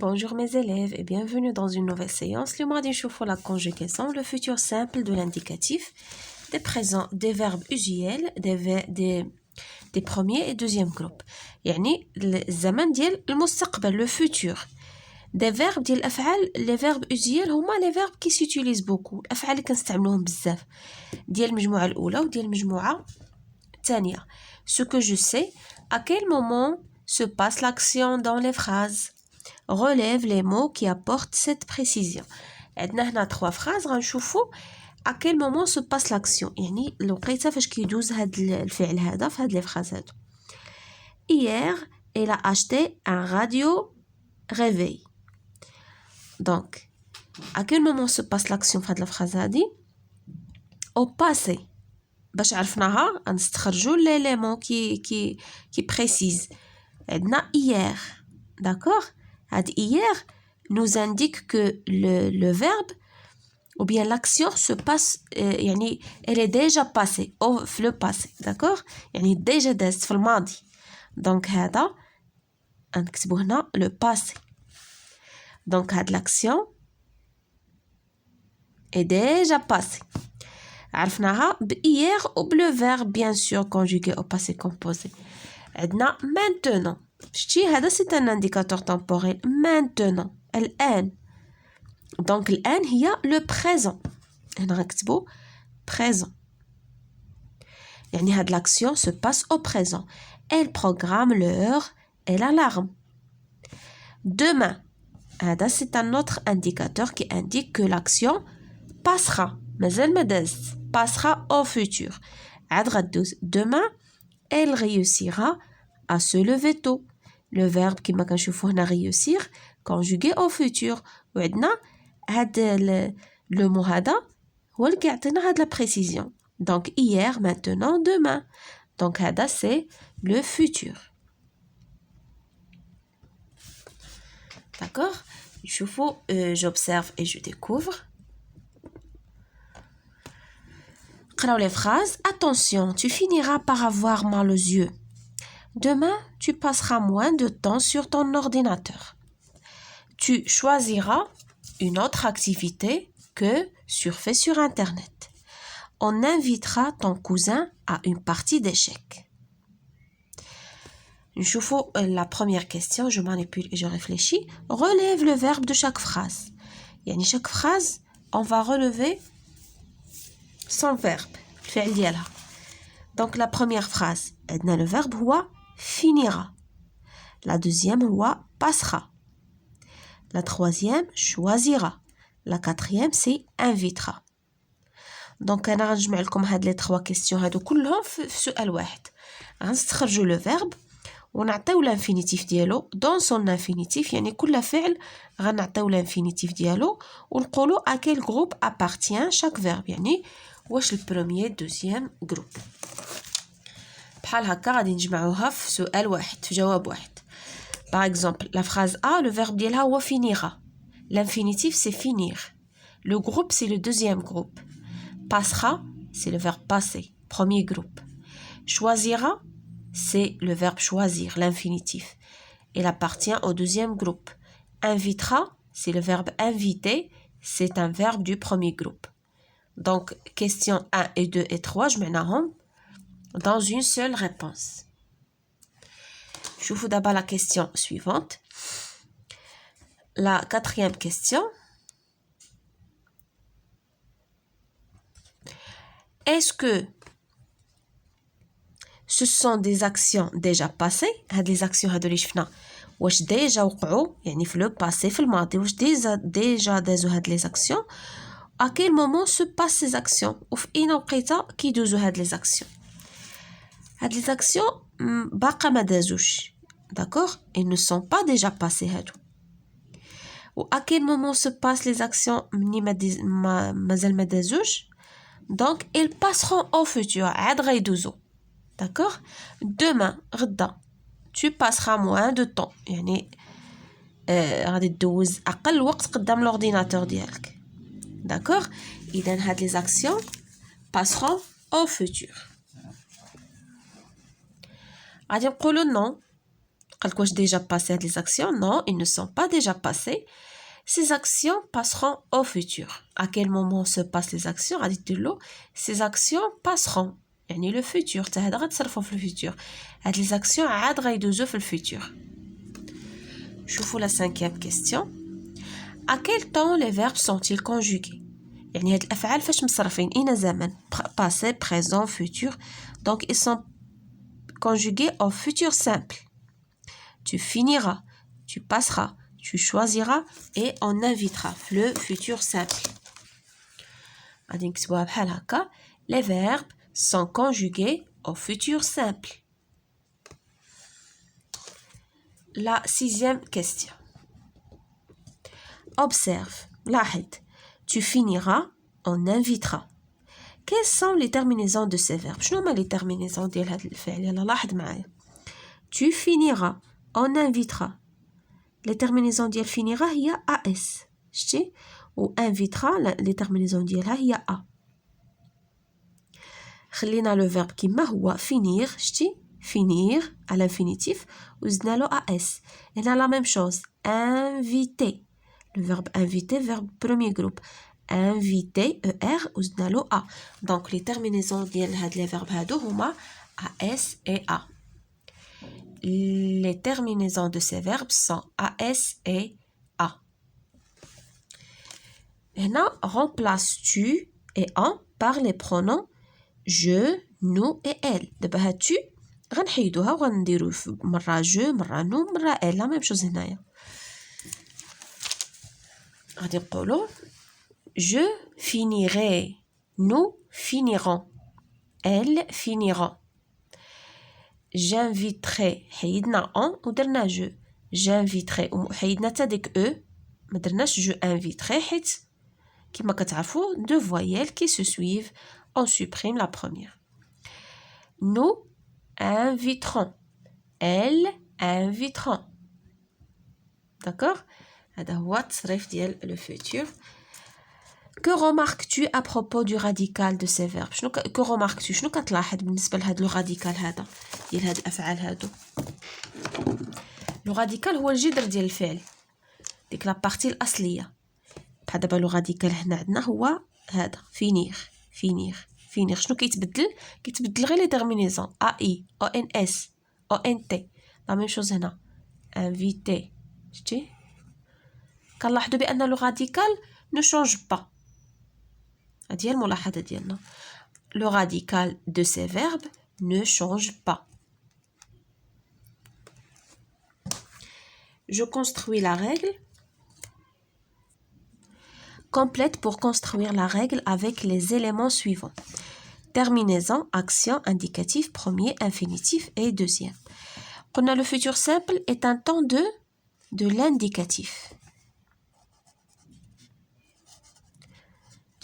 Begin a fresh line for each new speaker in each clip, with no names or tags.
Bonjour mes élèves et bienvenue dans une nouvelle séance. Le mardi, je la conjugaison, le futur simple de l'indicatif, des présents, des verbes usuels, des premiers et deuxième groupes. يعني الزمن ديال المستقبل, le futur. Des verbes ديال الأفعال, les verbes usuels هما les verbes qui s'utilisent beaucoup. الأفعال اللي كنستعملوهم بزاف ديال المجموعة الأولى وديال المجموعة الثانية. Ce que je sais, à quel moment se passe l'action dans les phrases? Relève les mots qui apportent cette précision. عندنا هنا trois phrases غنشوفوا à quel moment se passe l'action. يعني الوقيته فاش كيدوز هاد الفعل هذا في هاد لي phrases هادو. Hier, elle a acheté un radio réveil. Donc, à quel moment se passe l'action في هاد الفراز هادي؟ Au passé. باش عرفناها غنستخرجوا l'élément qui précise. عندنا hier. D'accord? Hier nous indique que le verbe ou bien l'action se passe, elle est déjà passée, au le passé, d'accord? déjà دازت في الماضي. Donc هذا نكتبو هنا le passé. Donc هاد l'action est déjà passée. عرفناها hier ou le verbe bien sûr conjugué au passé composé. عندنا maintenant. شتي هذا c'est un indicateur temporel. Maintenant الآن. Donc الآن هي le présent. هنا غنكتبو présent. يعني هاد l'action se passe au présent. Elle programme l'heure et l'alarme. Demain. هذا c'est un autre indicateur qui indique que l'action passera. مازال ما دازت. Passera au futur. عاد غدوز. Demain elle réussira à se lever tôt. Le verbe كما كنشوفو هنا réussir conjugué au futur. وعندنا هاد le mot هذا هو اللي كيعطينا هاد la précision. Donc hier, maintenant, demain. Donc هذا c'est le futur. D'accord? نشوفو j'observe et je découvre. قراو les phrases. Attention, tu finiras par avoir mal aux yeux. Demain, tu passeras moins de temps sur ton ordinateur. Tu choisiras une autre activité que surfer sur Internet. On invitera ton cousin à une partie d'échecs. نشوفوا la première question, je manipule et je réfléchis. Relève le verbe de chaque phrase. يعني chaque phrase, on va relever son verbe. الفعل ديالها. Donc la première phrase, عندنا le verbe هو finira. La deuxième هو passera. La troisième choisira. La quatrième c'est invitera. Donc انا غنجمع لكم هاد لي 3 كيسيون هادو كلهم في سؤال واحد. غنستخرجوا لو فيرب ونعطيو لانفينيتيف ديالو دون سون انفينيتيف. يعني كل فعل غنعطيو لانفينيتيف ديالو ونقولوا à quel groupe appartient chaque verbe. يعني واش البروميير دوزيام جروب. بحال هكا غادي نجمعوها في سؤال واحد في جواب واحد. Par exemple, la phrase A, le verbe ديالها هو finira. L'infinitif c'est finir. Le groupe c'est le deuxième groupe. Passera, c'est le verbe passer, premier groupe. Choisira, c'est le verbe choisir, l'infinitif. Il appartient au deuxième groupe. Invitera, c'est le verbe inviter, c'est un verbe du premier groupe. Donc, question 1 et 2 et 3, je mets dans une seule réponse. Je vous d'abord la question suivante. La quatrième question. Est-ce que ce sont des actions déjà passées? هاد les actions هادو اللي شفنا واش déjà وقعوا يعني في le passé في الماضي واش déjà دازو هاد les actions? À quel moment se passent ces actions? وفي أين وقيته كيدوزو هاد les actions? هاد les actions باقا ما دازوش. D'accord? Ils ne sont pas déjà passés هادو. و à quel moment se passent les actions مني مازال ما دازوش؟ Donc ils passeront au futur. عاد غيدوزو. D'accord? Demain, غدا, tu passeras moins de temps. يعني غادي تدوز أقل وقت قدام l'ordinateur ديالك. D'accord? إذن هاد les actions passeront au futur. غادي نقولو non. قال لك واش déjà passé هاد les actions? Non, ils ne sont pas déjà passés. Ces actions passeront au futur. À quel moment se passent les actions? غادي دير له ces actions passeront. يعني le futur حتى هذا غتصرفوا في الفيتور. هاد les actions عاد غيدوزو في الفيتور. شوفوا la 5e question. À quel temps les verbes sont-ils conjugués? يعني هاد الأفعال فاش مصرفين أين زمن؟ passé, présent, futur. Donc ils sont conjugués au futur simple. Tu finiras, tu passeras, tu choisiras et on invitera. Le futur simple. Les verbes sont conjugués au futur simple. La 6e question. Observe. لاحظ. Tu finiras, on invitera. Quelles sont les terminaisons de ces verbes? شنو هما les terminaisons ديال هذا الفعل؟ يلا لاحظ معايا. Tu finiras, on invitera. Les terminaisons ديال finira هي as. شتي؟ و invitera les terminaisons ديالها هي a. خلينا le verbe كيما هو finir. شتي؟ finir à l'infinitif و زدنا له as. هنا la même chose. Inviter. Le verbe inviter, verbe premier groupe. Inviter, er و زدنا له a. Donc les terminaisons ديال هاد les verbes هادو هما as et a. Les terminaisons de ces verbes sont as et a. Maintenant, remplace tu et en par les pronoms je, nous et elle. دابا tu غنحيدوها وغنديرو مرة je, مرة nous, مرة elle. La même chose هنايا. غادي نقولو je finirai, nous finirons, elles finiront. J'inviterai حيدنا en ودرنا je. J'inviterai وحيدنا حتى ديك e ما درناش je inviterai حيت كما كتعرفوا deux voyelles qui se suivent, on supprime la première. Nous inviterons, elles inviteront. D'accord? هذا هو التصريف ديال le futur. Que remarques-tu à propos du radical de ces verbes? que remarques-tu? شنو كتلاحظ بالنسبة لهاد لو راديكال هذا ديال هاد الأفعال هادو؟ لو راديكال هو الجذر ديال الفعل، ديك لا بارتي الأصلية. بحال دابا لو راديكال هنا عندنا هو هذا فينير فينير فينير. شنو كيتبدل؟ كيتبدل غير لي تيرمينيزون اي او ان اس او ان تي. لا ميم شوز هنا انفيتي. شتي كنلاحظوا بأن لو راديكال نو شونج با. هذه هي الملاحظة ديالنا. Le radical de ces verbes ne change pas. Je construis la règle. Complète pour construire la règle avec les éléments suivants. Terminaison, action, indicatif, premier, infinitif et deuxième. On a le futur simple est un temps de l'indicatif.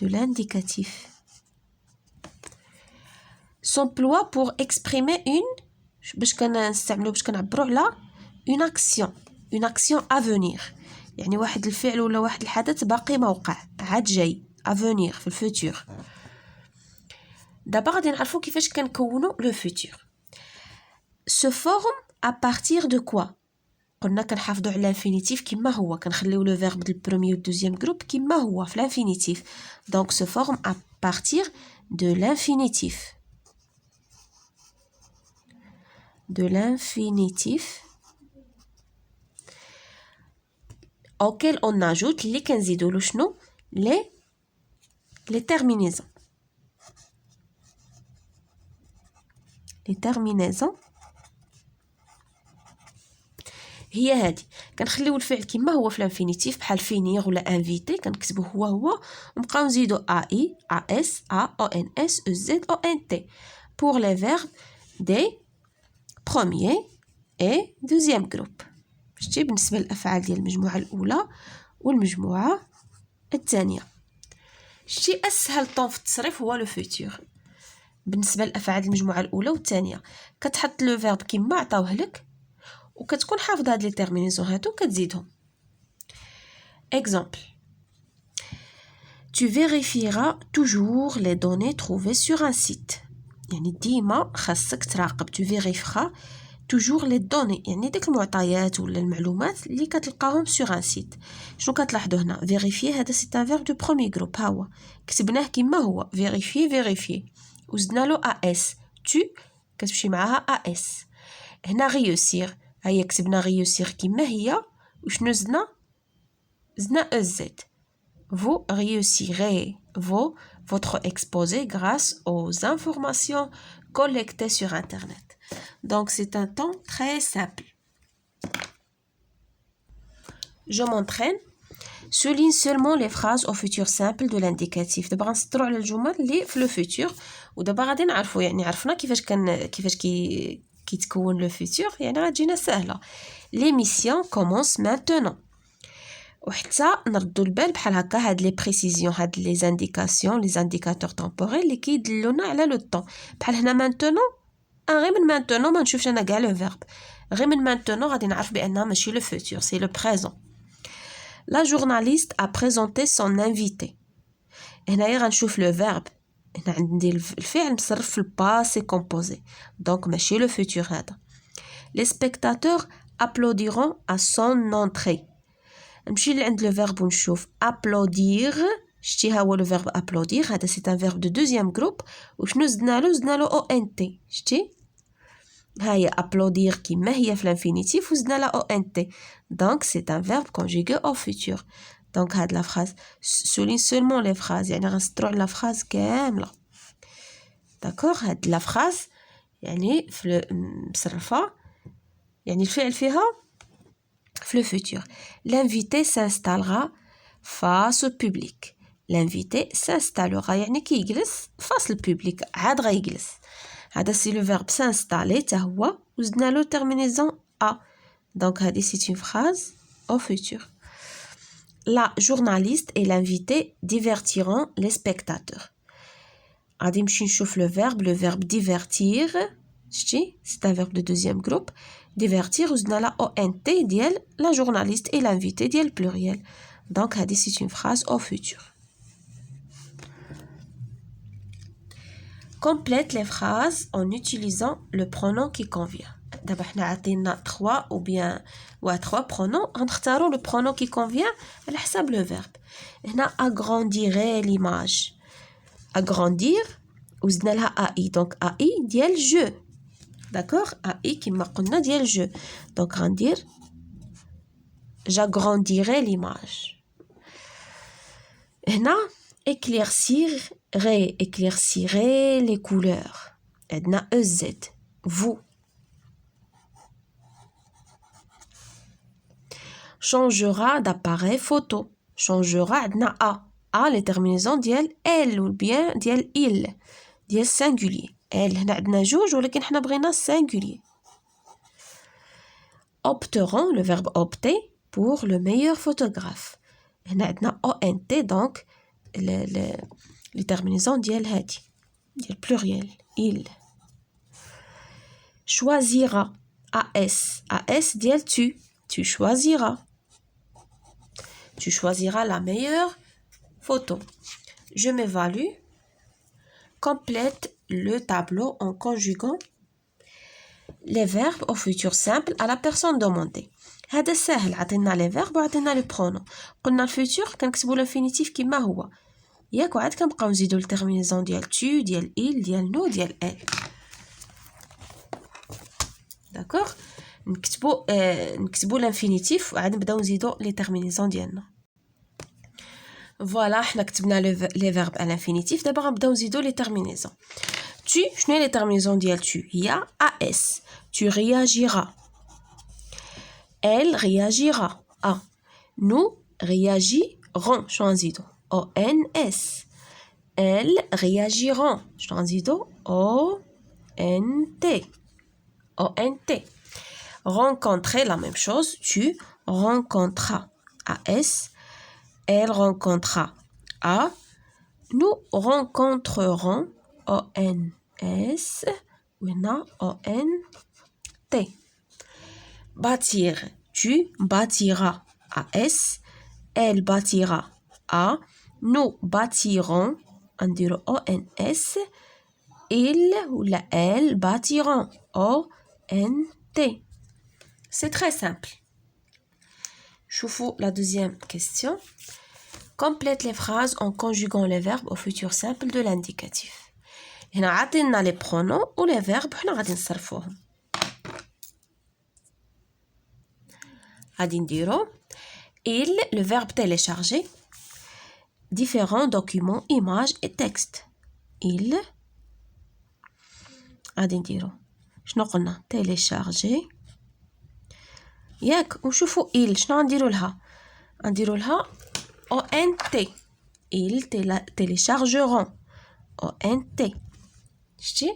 De l'indicatif. S'emploie pour exprimer une action à venir. يعني واحد الفعل ولا واحد الحدث باقي ما وقع عاد جاي à venir في الفوتور. دابا غادي نعرفوا كيفاش كنكونوا لو فوتور. Se forme à partir de quoi؟ قلنا كنحافظوا على l'infinitif كما هو، كنخليو لو verbe ديال البروميير والدوزيام جروب كما هو في l'infinitif. Donc se forme à partir de l'infinitif. De l'infinitif auquel on ajoute اللي كنزيدوا له شنو les terminaisons. Les terminaisons هي هادي. كنخليو الفعل كما هو في الانفينيتيف بحال فينير ولا انفيتي كنكتبوه هو ونبقاو نزيدو اي اس ا او ان اس او زد او ان تي pour les verbes des premier et deuxième groupe. شتي بالنسبة للأفعال ديال المجموعة الأولى والمجموعة الثانية. شتي أسهل طون في التصريف هو لو فوتور بالنسبة للأفعال المجموعة الأولى والثانية. كتحط لو فيرب كيما عطاوه لك وكتكون حافظ هاد لي تيرمينيزون هادو كتزيدهم. Exemple. Tu vérifieras toujours les données trouvées sur un site. يعني ديما خاصك تراقب. Tu vérifieras toujours les données يعني ديك المعطيات ولا المعلومات اللي كتلقاهم sur un site. شنو كتلاحظوا هنا vérifier هذا c'est un verbe de premier groupe ها هو كتبناه كما هو vérifier وزدنا له as tu كتمشي معاها as. هنا réussir هيا كتبنا réussir كما هي وشنو زدنا ez. Vous réussirez votre exposé grâce aux informations collectées sur Internet. Donc, c'est un temps très simple. Je m'entraîne. Souligne seulement les phrases au futur simple de l'indicatif. دابا غنسطروا على الجمل اللي في لو فيتور ودابا غادي نعرفوا يعني عرفنا كيفاش كيتكون لو فيتور يعني غتجينا سهله. L'émission commence maintenant. وحتى نردوا البال بحال هكا هاد لي بريسيزيون هاد لي زانديكاسيون لي زانديكاتور تمبوريل اللي كيدلونا على لو طون بحال هنا مانتونو غير من مانتونو ما نشوفش انا كاع لو فيرب غير من مانتونو غادي نعرف بانها ماشي لو فوتور سي لو بريزون. لا جورناليست ا بريزونتي سون انفيتي هنايا غنشوف لو فيرب هنا عندي الفعل مصرف في الباسي كومبوزي دونك ماشي لو فوتور هذا. لي سبيكتاتور ابلوديرون ا سون اونتري نمشي لعند لو فيرب ونشوف ابلودير شتي ها هو لو فيرب ابلودير هذا سي ان فيرب دو دوزيام جروب وشنو زدنا له او ان تي شتي ها هي ابلودير كيما هي في الانفينيتيف وزدنا لا او ان تي دونك سي ان فيرب كونجوغي او فيتور. دونك هاد لا فراز سولين سولمون لي فراز يعني غنسطروا على لا فراز كامله داكوغ. هاد لا فراز يعني في مصرفه يعني الفعل فيها في le futur. L'invité s'installera face au public. L'invité s'installera يعني كيجلس face le public عاد غيجلس هذا سي لو verbe s'installer تا هو وزدنا له terminaison a donc هذه c'est une phrase au futur. La journaliste et l'invité divertiront les spectateurs. غادي نمشي نشوف le verbe divertir شتي c'est un verbe de deuxième groupe divertir وزدنا لا ONT ديال la journaliste et l'invité ديال pluriel donc هذه c'est une phrase au futur. Complète les phrases en utilisant le pronom qui convient. دابا حنا عطينا 3 ou bien 3 pronoms غنختاروا le pronom qui convient على حساب le verbe. هنا agrandirait l'image agrandir وزدنا لها AI donc AI ديال je d'accord AI كما قلنا ديال je donc غندير j'agrandirai l'image. هنا éclaircirait les couleurs عندنا EZ vous. Changera d'appareil photo changera عندنا a les terminaisons ديال elle ou bien ديال il ديال singulier elle هنا عندنا جوج ولكن حنا بغينا singulier. Opteront le verbe opter pour le meilleur photographe هنا عندنا ONT donc les terminaisons ديال هادي ديال pluriel il. Choisira AS ديال tu choisiras la meilleure photo. Je m'évalue. Complète le tableau en conjuguant les verbes au futur simple à la personne demandée. هذا سهل عطينا لي فيرب وعطينا لي برونون قلنا الفيتور كنكتبوا الانفينيتيف كما هو ياك وعاد كنبقاو نزيدوا التيرمينيزون ديال tu ديال il ديال nous ديال elle داكوغ. نكتبوا الانفينيتيف وعاد نبداو نزيدوا لي تيرمينيزون ديالنا. فوالا حنا كتبنا لي فيرب على الانفينيتيف دابا غنبداو نزيدوا لي تيرمينيزون. tu شنو هي لي تيرمينيزون ديال tu هي as tu réagiras elle réagira nous réagirons شنو نزيدو ons elles réagiront شنو نزيدو ont rencontrer la même chose tu rencontreras as elle rencontrera nous rencontrerons ons وهنا ont. Bâtir tu bâtiras as elle bâtira nous bâtirons نديرو ons il ou la elle bâtiront ont T. C'est très simple. Choufou la deuxième question. Complète les phrases en conjuguant les verbes au futur simple de l'indicatif. هنا عطينا les pronoms ou les verbes حنا غادي نصرفوهم. غادي نديرو il, le verbe télécharger, différents documents, images et textes. Il غادي نديرو شنو قلنا télécharger ياك ونشوفوا il شنو غنديرو لها ONT. Ils téléchargeront. ONT. شتي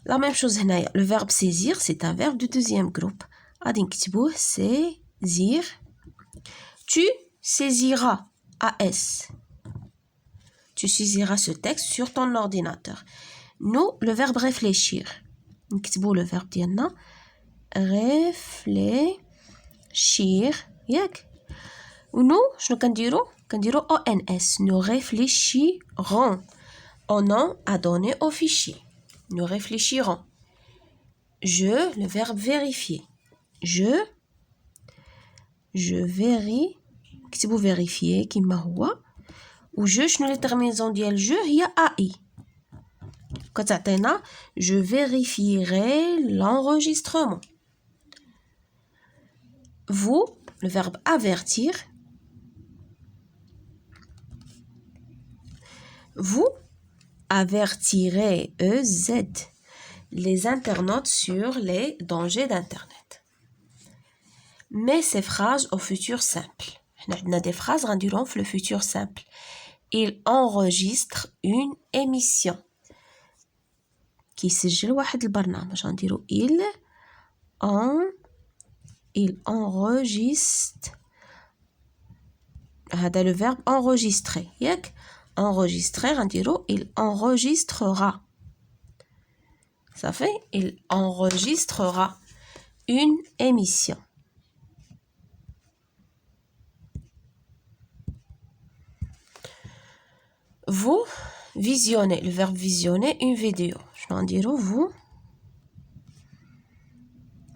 la même chose هنايا. Le verbe saisir c'est un verbe du deuxième groupe. غادي نكتبوه saisir. Tu saisiras AS. Tu saisiras ce texte sur ton ordinateur. Nous le verbe réfléchir. نكتبو le verbe ديالنا réfléchir ياك. Nous, شنو كنديرو ONS. Nous réfléchirons au nom à donner au fichier. Nous réfléchirons. Je, le verbe vérifier. Je كتبو vérifier كيما هو. و je شنو لي terminaison ديال je هي AI. كتعطينا je vérifierai l'enregistrement. Vous, le verbe avertir. Vous avertirez EZ les internautes sur les dangers d'Internet. Mais ces phrases au futur simple. On a des phrases rendues le futur simple. Il enregistre une émission. Qui سجل واحد البرنامج غنديرو il enregistre. هذا le verbe enregistrer ياك. Enregistrer غنديرو il enregistrera. Ça fait il enregistrera une émission. Vous visionnez, le verbe visionner une vidéo. شنو غنديرو vous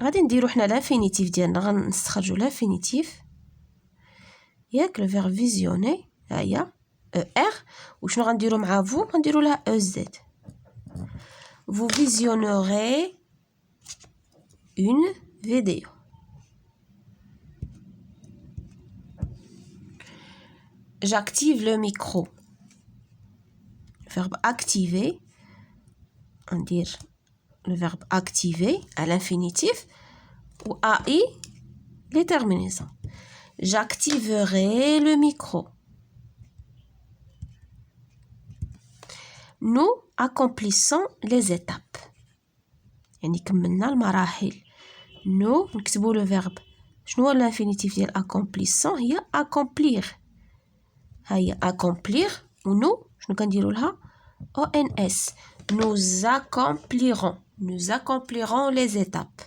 غادي نديرو حنا l'infinitif ديالنا غنستخرجو l'infinitif ياك. le verbe visionner ها هي ER. وشنو غنديرو مع vous غنديرو لها EZ. Vous visionnerez une vidéo. J'active le micro. Verbe activer. On dit le verbe activer à l'infinitif. Ou AI, les terminaisons. J'activerai le micro. Nous accomplissons les étapes. يعني كملنا المراحل. Nous نكتبو le verbe. شنو هو l'infinitif ديال accomplissant هي accomplir. هي accomplir و nous شنو كنديرو لها ONS. Nous accomplirons les étapes.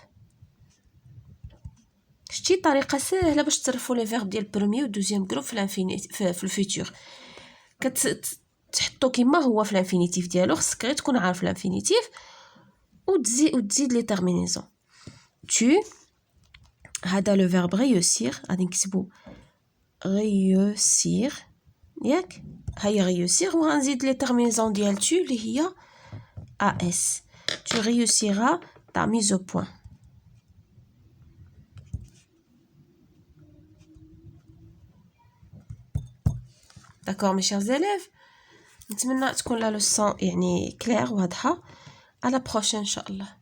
شتي طريقة سهلة باش تصرفوا لي فيرب ديال البروميي و دوزيام جروب في الانفينيتيف في الفيتور. تحطو كيما هو في الانفينيتيف ديالو. خصك غير تكون عارف الانفينيتيف وتزيد لي تيرمينيزون. tu هذا لو فيرب réussir غادي نكتبو réussir ياك. هيا réussir وغنزيد لي تيرمينيزون ديال tu اللي هي AS. tu réussiras ta mise au point. D'accord mes chers élèves, نتمنى تكون لا لوسون يعني كلير واضحة. à la prochaine إن شاء الله.